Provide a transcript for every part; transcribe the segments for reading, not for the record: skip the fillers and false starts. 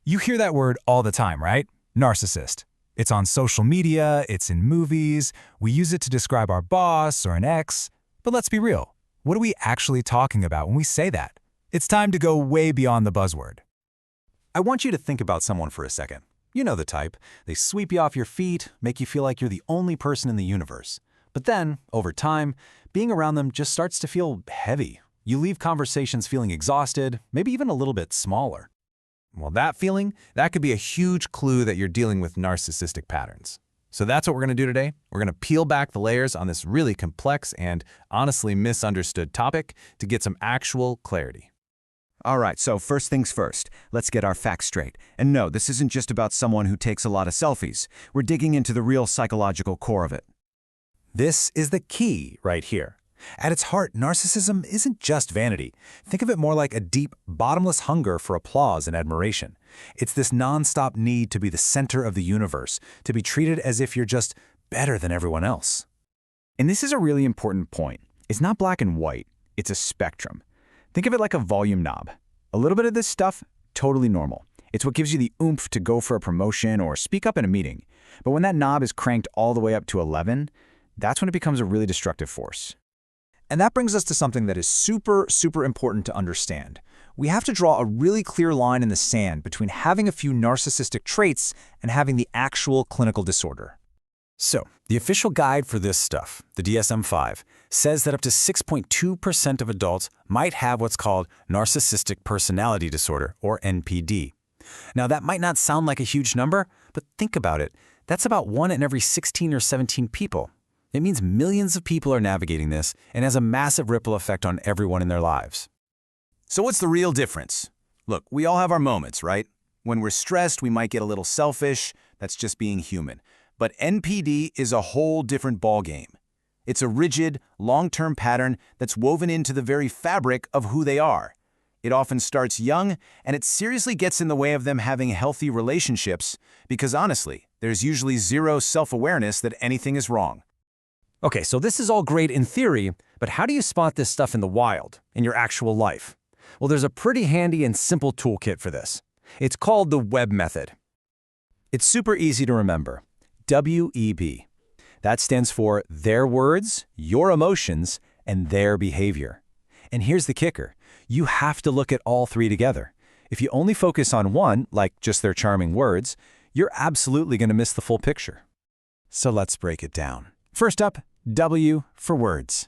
You hear that word all the time, right? Narcissist. It's on social media, it's in movies, we use it to describe our boss or an ex. But let's be real. What are we actually talking about when we say that? It's time to go way beyond the buzzword. I want you to think about someone for a second. You know the type. They sweep you off your feet, make you feel like you're the only person in the universe. But then, over time, being around them just starts to feel heavy. You leave conversations feeling exhausted, maybe even a little bit smaller. Well, that feeling, that could be a huge clue that you're dealing with narcissistic patterns. So that's what we're going to do today. We're going to peel back the layers on this really complex and honestly misunderstood topic to get some actual clarity. All right, so first things first, let's get our facts straight. And no, this isn't just about someone who takes a lot of selfies. We're digging into the real psychological core of it. This is the key right here. At its heart, narcissism isn't just vanity. Think of it more like a deep, bottomless hunger for applause and admiration. It's this nonstop need to be the center of the universe, to be treated as if you're just better than everyone else. And this is a really important point. It's not black and white, it's a spectrum. Think of it like a volume knob. A little bit of this stuff, totally normal. It's what gives you the oomph to go for a promotion or speak up in a meeting. But when that knob is cranked all the way up to 11, that's when it becomes a really destructive force. And that brings us to something that is super important to understand. We have to draw a really clear line in the sand between having a few narcissistic traits and having the actual clinical disorder. So, the official guide for this stuff, the DSM-5, says that up to 6.2% of adults might have what's called narcissistic personality disorder, or NPD. Now, that might not sound like a huge number, but think about it. That's about 1 in every 16 or 17 people. It means millions of people are navigating this and has a massive ripple effect on everyone in their lives. So what's the real difference? Look, we all have our moments, right? When we're stressed, we might get a little selfish. That's just being human. But NPD is a whole different ballgame. It's a rigid, long-term pattern that's woven into the very fabric of who they are. It often starts young, and it seriously gets in the way of them having healthy relationships because honestly, there's usually zero self-awareness that anything is wrong. Okay, so this is all great in theory, but how do you spot this stuff in the wild, in your actual life? Well, there's a pretty handy and simple toolkit for this. It's called the WEB method. It's super easy to remember. WEB. That stands for their words, your emotions, and their behavior. And here's the kicker. You have to look at all three together. If you only focus on one, like just their charming words, you're absolutely going to miss the full picture. So let's break it down. First up, W for words.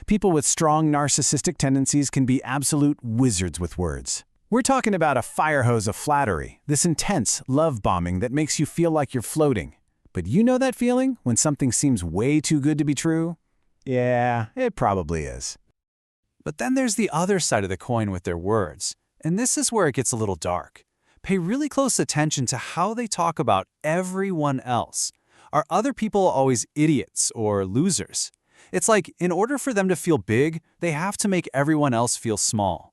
People with strong narcissistic tendencies can be absolute wizards with words. We're talking about a fire hose of flattery, this intense love bombing that makes you feel like you're floating. But you know that feeling when something seems way too good to be true? Yeah, it probably is. But then there's the other side of the coin with their words, and this is where it gets a little dark. Pay really close attention to how they talk about everyone else. Are other people always idiots or losers? It's like, in order for them to feel big, they have to make everyone else feel small.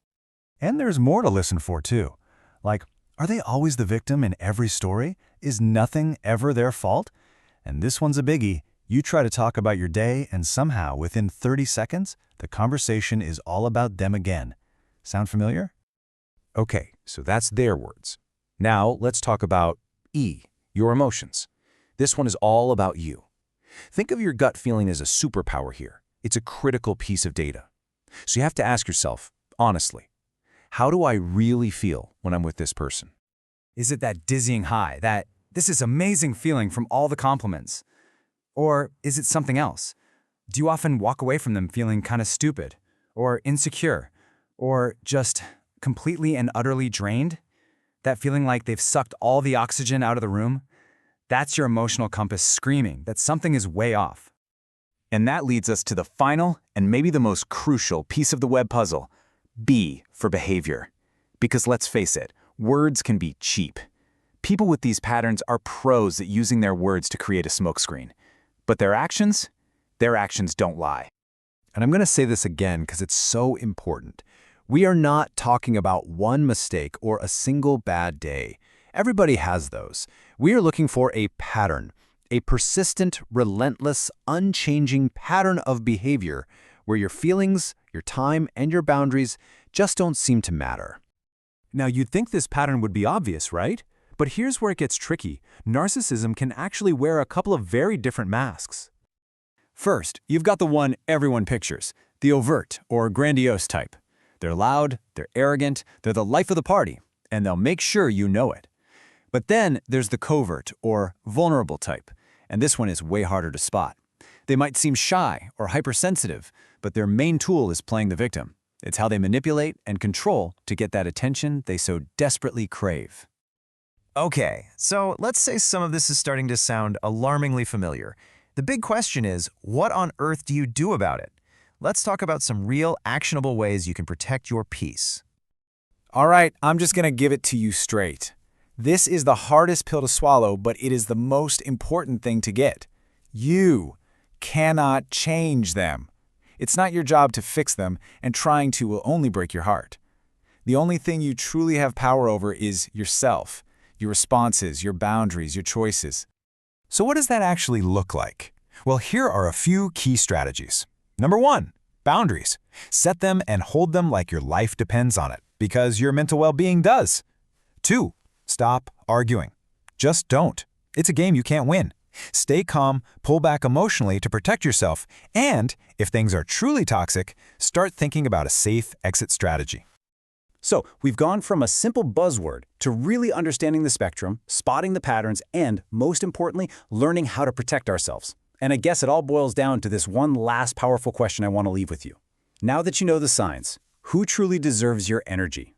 And there's more to listen for, too. Like, are they always the victim in every story? Is nothing ever their fault? And this one's a biggie. You try to talk about your day, and somehow, within 30 seconds, the conversation is all about them again. Sound familiar? Okay, so that's their words. Now, let's talk about E, your emotions. This one is all about you. Think of your gut feeling as a superpower here. It's a critical piece of data. So you have to ask yourself, honestly, how do I really feel when I'm with this person? Is it that dizzying high, that this is amazing feeling from all the compliments? Or is it something else? Do you often walk away from them feeling kind of stupid, or insecure, or just completely and utterly drained? That feeling like they've sucked all the oxygen out of the room? That's your emotional compass screaming that something is way off. And that leads us to the final and maybe the most crucial piece of the web puzzle, B for behavior. Because let's face it, words can be cheap. People with these patterns are pros at using their words to create a smokescreen. But their actions don't lie. And I'm going to say this again because it's so important. We are not talking about one mistake or a single bad day. Everybody has those. We are looking for a pattern, a persistent, relentless, unchanging pattern of behavior where your feelings, your time, and your boundaries just don't seem to matter. Now, you'd think this pattern would be obvious, right? But here's where it gets tricky. Narcissism can actually wear a couple of very different masks. First, you've got the one everyone pictures, the overt or grandiose type. They're loud, they're arrogant, they're the life of the party, and they'll make sure you know it. But then there's the covert or vulnerable type, and this one is way harder to spot. They might seem shy or hypersensitive, but their main tool is playing the victim. It's how they manipulate and control to get that attention they so desperately crave. Okay, so let's say some of this is starting to sound alarmingly familiar. The big question is, what on earth do you do about it? Let's talk about some real, actionable ways you can protect your peace. All right, I'm just going to give it to you straight. This is the hardest pill to swallow, but it is the most important thing to get. You cannot change them. It's not your job to fix them, and trying to will only break your heart. The only thing you truly have power over is yourself, your responses, your boundaries, your choices. So what does that actually look like? Well, here are a few key strategies. Number 1, boundaries. Set them and hold them like your life depends on it, because your mental well-being does. 2, stop arguing. Just don't. It's a game you can't win. Stay calm, pull back emotionally to protect yourself, and, if things are truly toxic, start thinking about a safe exit strategy. So, we've gone from a simple buzzword to really understanding the spectrum, spotting the patterns, and, most importantly, learning how to protect ourselves. And I guess it all boils down to this one last powerful question I want to leave with you. Now that you know the signs, who truly deserves your energy?